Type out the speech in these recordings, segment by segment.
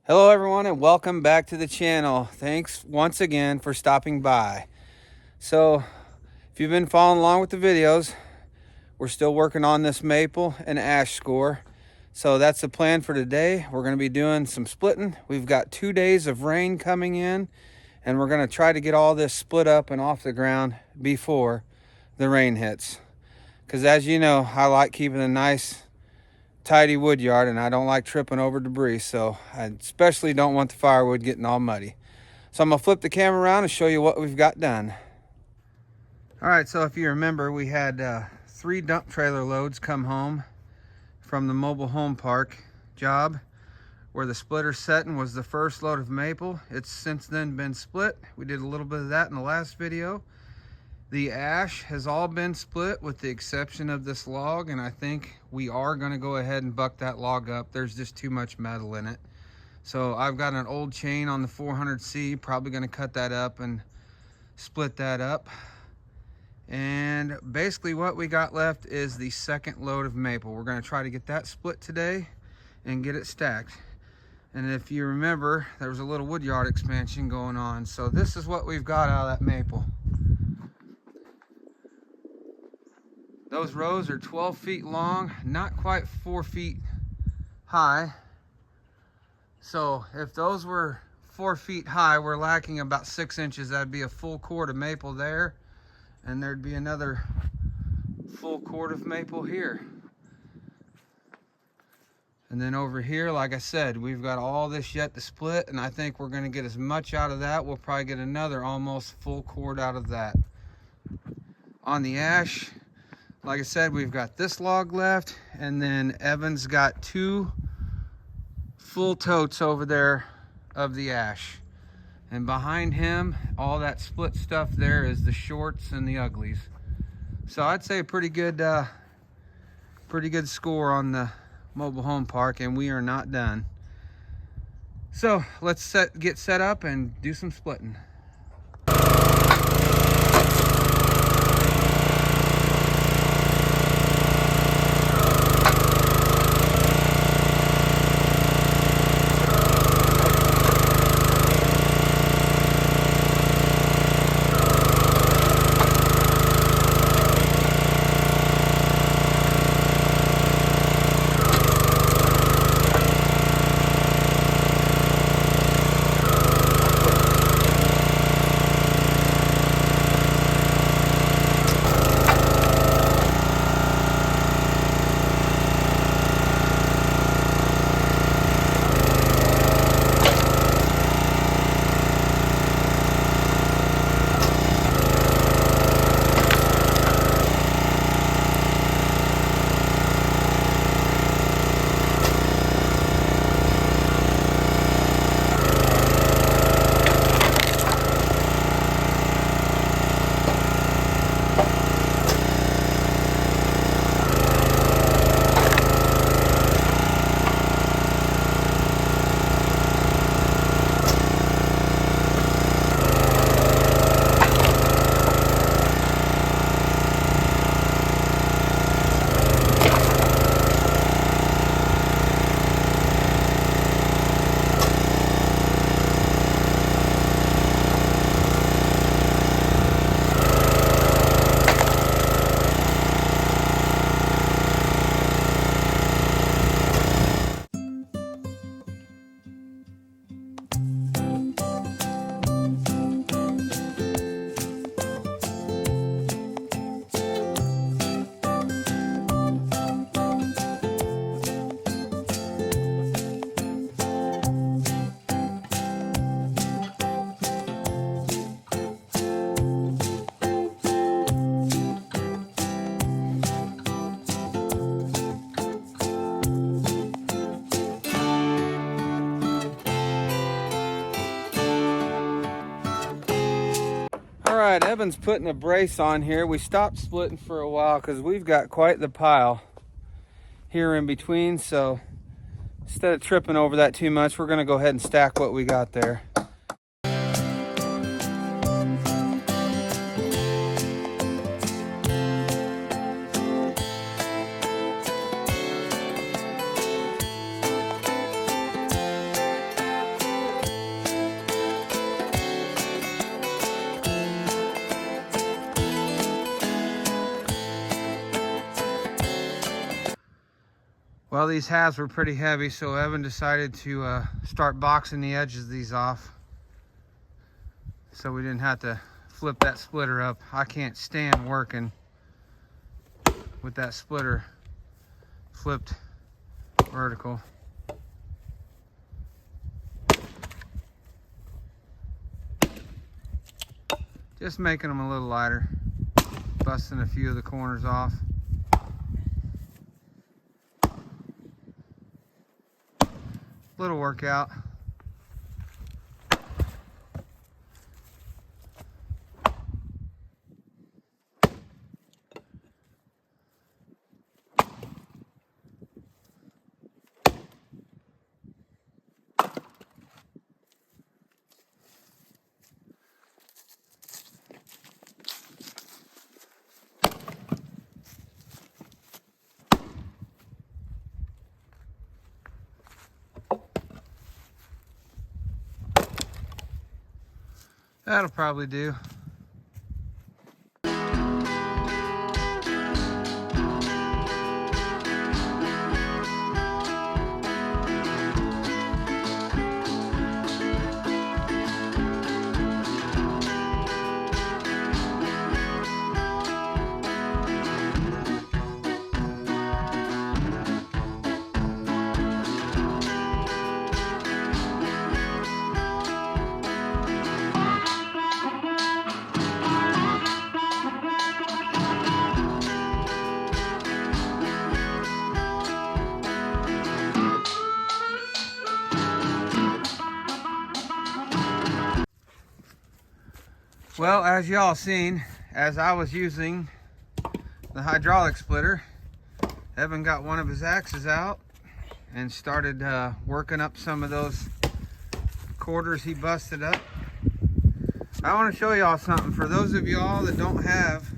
Hello everyone and welcome back to the channel. Thanks once again for stopping by. So if you've been following along with the videos, we're still working on this maple and ash score. So that's the plan for today. We're going to be doing some splitting. We've got 2 days of rain coming in and we're going to try to get all this split up and off the ground before the rain hits. Because as you know, I like keeping a nice tidy wood yard and I don't like tripping over debris, so I especially don't want the firewood getting all muddy. So I'm gonna flip the camera around and show you what we've got done. All right, so if you remember, we had 3 dump trailer loads come home from the mobile home park job where the splitter setting was the first load of maple. It's since then been split. We did a little bit of that in the last video. The ash has all been split with the exception of this log, and I think we are going to go ahead and buck that log up. There's just too much metal in it. So I've got an old chain on the 400C, probably going to cut that up and split that up. And basically what we got left is the second load of maple. We're going to try to get that split today and get it stacked. And if you remember, there was a little wood yard expansion going on. So this is what we've got out of that maple. Those rows are 12 feet long, not quite 4 feet high. So if those were 4 feet high, we're lacking about 6 inches. That'd be a full cord of maple there. And there'd be another full cord of maple here. And then over here, like I said, we've got all this yet to split, and I think we're gonna get as much out of that. We'll probably get another almost full cord out of that. On the ash, like I said, we've got this log left, and then Evan's got 2 full totes over there of the ash. And behind him, all that split stuff there is the shorts and the uglies. So I'd say pretty good score on the mobile home park, and we are not done. So let's get set up and do some splitting. All right, Evan's putting a brace on here. We stopped splitting for a while because we've got quite the pile here in between. So instead of tripping over that too much, we're gonna go ahead and stack what we got there. Well, these halves were pretty heavy, so Evan decided to start boxing the edges of these off, so we didn't have to flip that splitter up. I can't stand working with that splitter flipped vertical. Just making them a little lighter, busting a few of the corners off. Little workout. That'll probably do. Well, as y'all seen, as I was using the hydraulic splitter, Evan got one of his axes out and started working up some of those quarters he busted up. I want to show y'all something. For those of y'all that don't have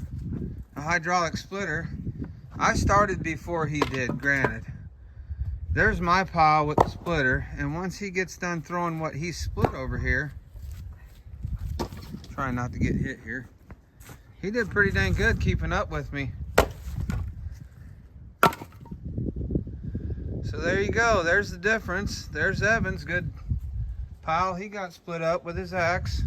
a hydraulic splitter, I started before he did, granted. There's my pile with the splitter, and once he gets done throwing what he split over here, trying not to get hit here, he did pretty dang good keeping up with me. So there you go, there's the difference. There's Evan's good pile he got split up with his axe,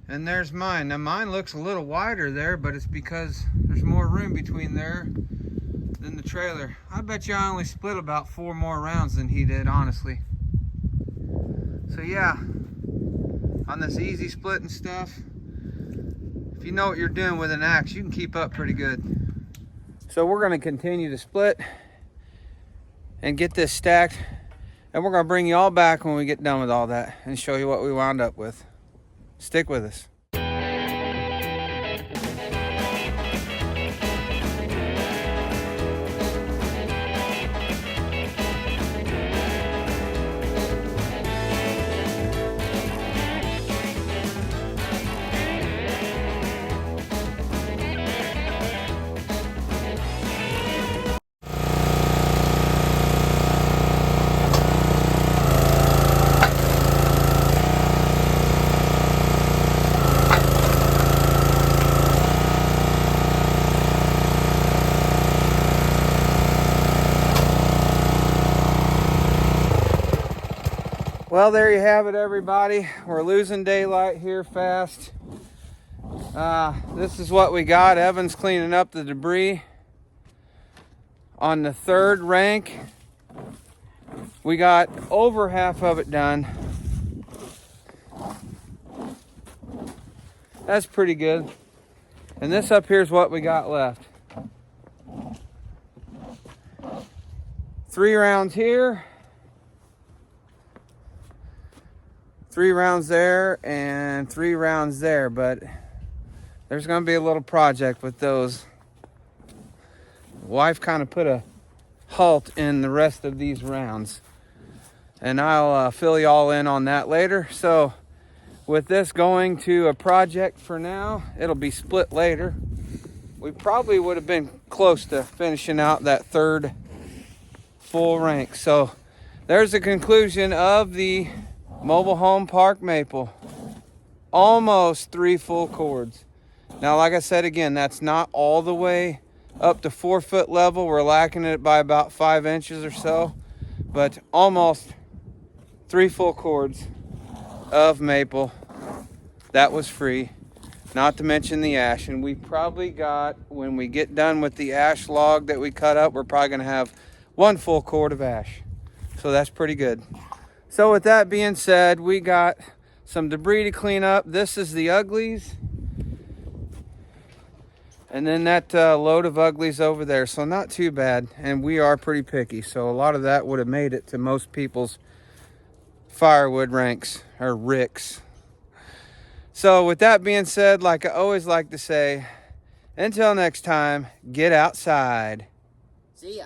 and there's mine. Now mine looks a little wider there, but it's because there's more room between there than the trailer. I bet you I only split about 4 more rounds than he did, honestly. So yeah, on this easy split and stuff, if you know what you're doing with an axe, you can keep up pretty good. So we're going to continue to split and get this stacked, and we're going to bring you all back when we get done with all that and show you what we wound up with. Stick with us. Well, there you have it, everybody. We're losing daylight here fast. This is what we got. Evan's cleaning up the debris on the 3rd rank. We got over half of it done. That's pretty good. And this up here is what we got left. 3 rounds here. 3 rounds there and 3 rounds there, but there's going to be a little project with those. Wife kind of put a halt in the rest of these rounds, and I'll fill y'all in on that later. So with this going to a project for now, it'll be split later. We probably would have been close to finishing out that 3rd full rank. So there's the conclusion of the mobile home park maple. Almost 3 full cords. Now, like I said again, that's not all the way up to 4 foot level. We're lacking it by about 5 inches or so, but almost 3 full cords of maple. That was free, not to mention the ash. And we probably got, when we get done with the ash log that we cut up, we're probably gonna have 1 full cord of ash. So that's pretty good. So with that being said, we got some debris to clean up. This is the uglies. And then that load of uglies over there. So not too bad. And we are pretty picky. So a lot of that would have made it to most people's firewood ranks or ricks. So with that being said, like I always like to say, until next time, get outside. See ya.